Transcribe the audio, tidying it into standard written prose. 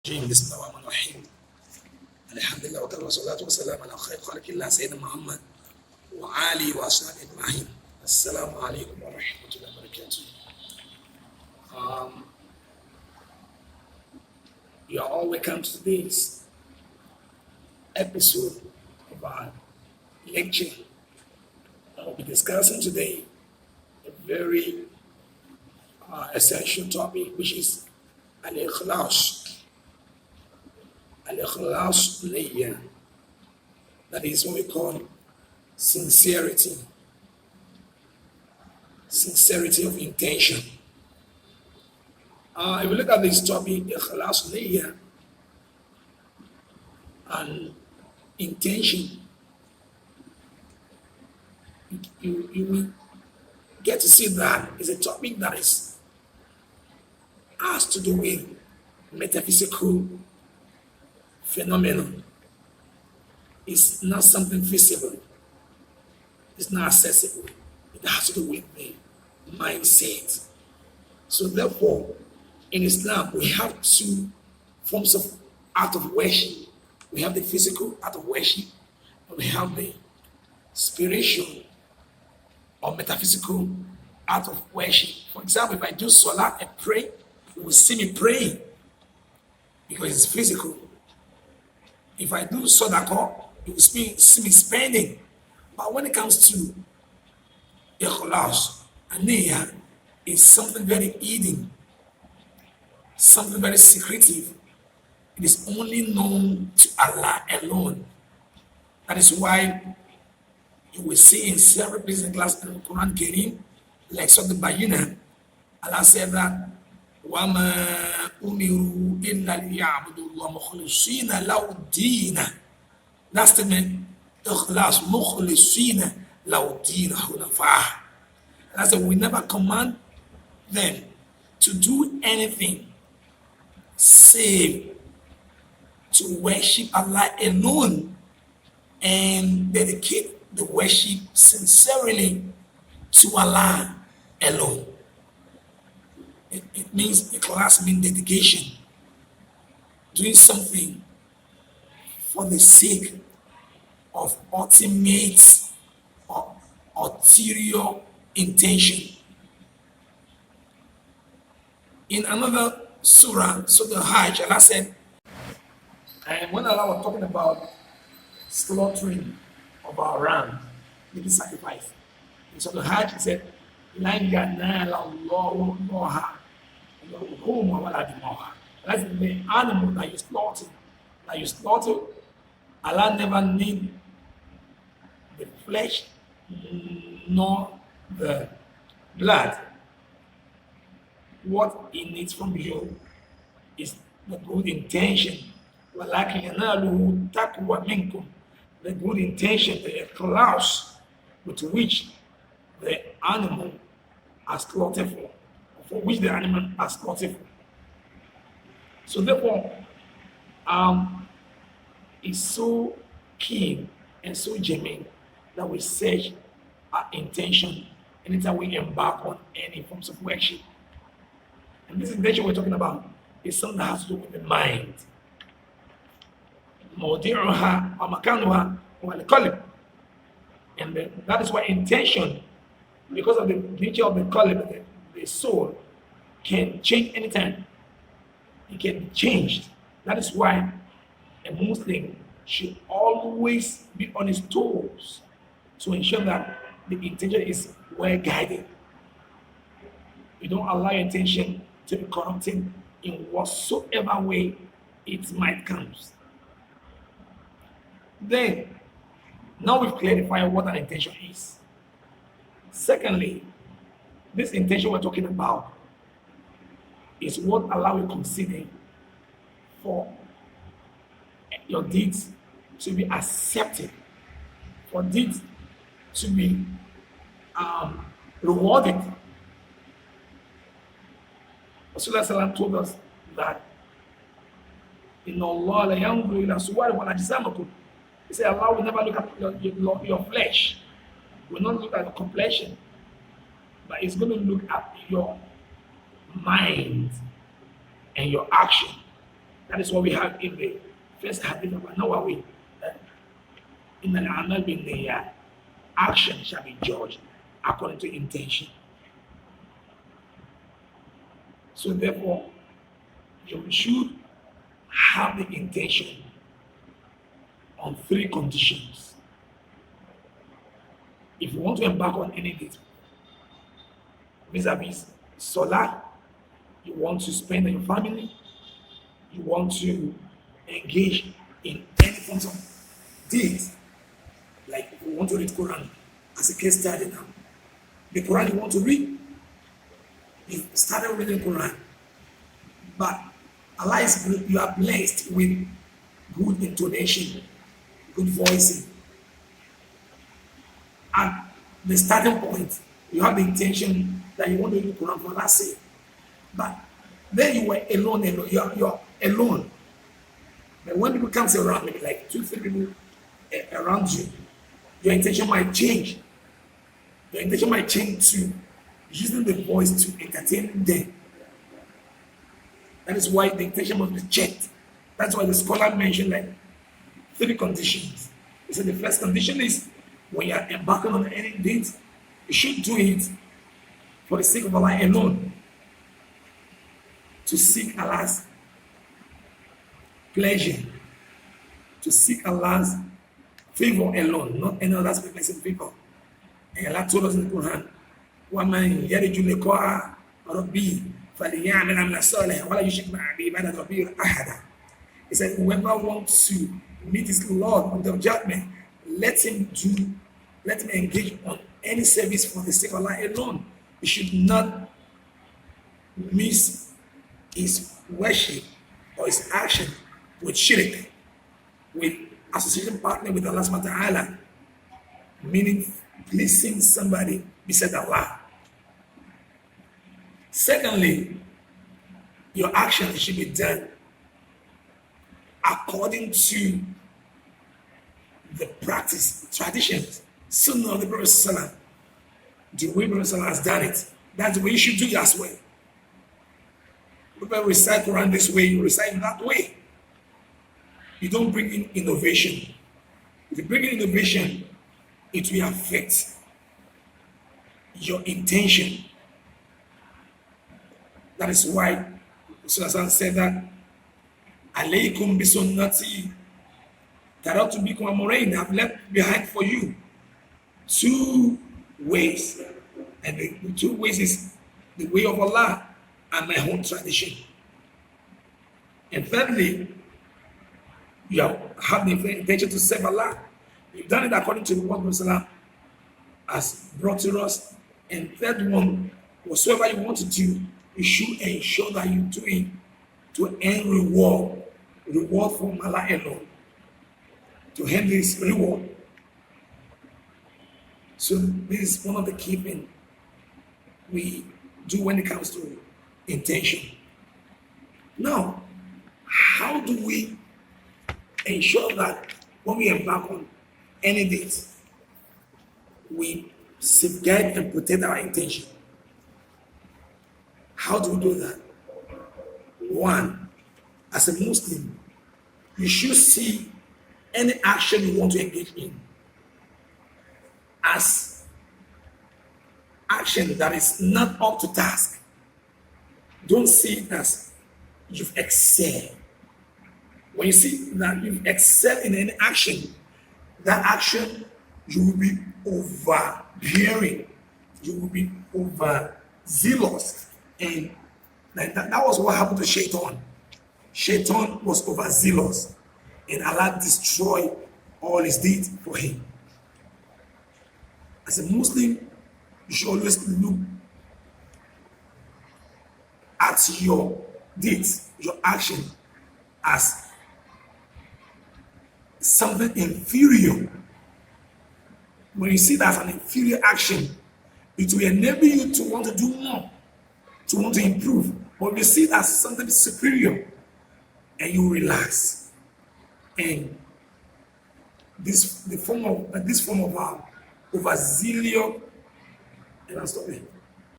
بسم الله الرحمن الرحيم. الحمد لله والصلاة والسلام على خير خلق الله سيدنا محمد وعلي وأصحابه أجمعين. السلام عليكم ورحمة الله وبركاته. You are all welcome to today's episode of our lecture. I will be discussing today a very essential topic, which is al-ikhlas. Al-ikhlas niyya. That is what we call sincerity. Sincerity of intention. If we look at this topic, ikhlas niyya and intention, you will get to see that it's a topic that has to do with metaphysical phenomenon. It's not something visible. It's not accessible. It has to do with the mindset. So therefore, in Islam, we have two forms of art of worship. We have the physical art of worship, and we have the spiritual or metaphysical art of worship. For example, if I do salah and pray, you will see me praying because it's physical. If I do sadaqah, you will see me spending. But when it comes to ikhlas, aniyah is something very hidden, something very secretive. It is only known to Allah alone. That is why you will see in several places in class in the Quran Kareem, like Surah Al-Bayyinah, Allah said that وَمَا أُمِرُوا إِلَّا لِيَعْبُدُوا اللَّهَ مُخْلِصِينَ لَهُ الدِّينَ. That statement, إِخْلَاص مُخْلِصِينَ لَهُ الدِّينَ حُنَفَاءَ. Allah said, we never command them to do anything save to worship Allah alone and dedicate the worship sincerely to Allah alone. It means ikhlas means dedication, doing something for the sake of ultimate or ulterior intention. In another surah, Surah Hajj, Allah said, and when Allah was talking about slaughtering of our ram, making sacrifice, in Surah Hajj, He said, لَنْ يَنَالَ اللَّهُ اللَّهَ وَلَا دِمَاءَهَا. That's the animal that you slaughter, Allah never need the flesh nor the blood. What He needs from you is the good intention. وَلَكِنْ يَنَالُهُ تَقْوَى مِنْكُمْ. The good intention, the ikhlas with which the animal are slaughtered for which the animal are slaughtered for. So therefore, it's so keen and so genuine that we search our intention anytime we embark on any forms of worship. And this intention we're talking about is something that has to do with the mind. موضعها ومكانها والقلب. And that is why intention, because of the nature of the qalb, the soul, can change anytime. It can be changed. That is why a Muslim should always be on his toes to ensure that the intention is well guided. You don't allow your intention to be corrupted in whatsoever way it might come. Then, now we've clarified what an intention is. Secondly, this intention we're talking about is what Allah will consider for your deeds to be accepted, for deeds to be rewarded. Rasulullah told us that in Allah la yanzuru ila suwarikum wa ajsamakum. He said Allah will never look at your flesh, will not look at the complexion, but He's going to look at your mind and your action. That is what we have in the first hadith of Nawawi. In an amal bin niyat, action shall be judged according to intention. So therefore, you should have the intention on three conditions. If you want to embark on any date, vis-a-vis Salah, you want to spend on your family, you want to engage in any forms of deeds, like you want to read Quran as a case study now. The Quran you want to read, you started reading Quran, but Allah is good, you are blessed with good intonation, good voicing. At the starting point, you have the intention that you want to read Quran for Allah's sake. But then you were alone, you're alone. But when people come around, maybe like 2-3 people around you, your intention might change. Your intention might change to using the voice to entertain them. That is why the intention must be checked. That's why the scholar mentioned like 3 conditions. He said the first condition is when you are embarking on any date, you should do it for the sake of Allah alone. To seek Allah's pleasure, to seek Allah's favor alone, not any other blessing people. And Allah told us in the Quran, وَمَنْ يَرِجُ لِقَاءَ رَبِّهِ فَلْيَعْمَلْ عَمَلًا صَالِحًا وَلَا يُشْرِكْ بِعِبَادَةِ رَبِّهِ أَحَدًا. He said, whoever wants to meet his Lord on the judgment, let him engage on any service for the sake of Allah alone. He should not miss his worship or his action with shirk, with association partner with Allah subhanahu wa ta'ala, meaning pleasing somebody beside Allah. Secondly, your action should be done according to the practice, traditions, sunnah of the Prophet Sallallahu. The way Prophet Sallallahu has done it, that's the way you should do it as well. People recite Quran this way, you recite it that way. You don't bring in innovation. If you bring in innovation, it will affect your intention. That is why Rasulullah said that alaykum bi sunnati taraktu bikum amrayn, I've left behind for you 2 ways. And the 2 ways is the way of Allah and my own tradition. And thirdly, you have the intention to serve Allah. You've done it according to what Prophet has brought to us. And third one, whatsoever you want to do, you should ensure that you do it to earn reward from Allah alone, to earn this reward. So this is one of the key things we do when it comes to intention. Now, how do we ensure that when we embark on any date, we safeguard and protect our intention? How do we do that? 1, as a Muslim, you should see any action you want to engage in as action that is not up to task. Don't see it as you've excelled. When you see that you've excelled in any action, that action you will be overbearing, you will be overzealous. And that was what happened to Shaitan. Shaitan was overzealous, and Allah destroyed all his deeds for him. As a Muslim, you should always look at your deeds, your action, as something inferior. When you see that as an inferior action, it will enable you to want to do more, to want to improve. But you see it as something superior, and you relax. And this form of overzealous, and I'm stopping.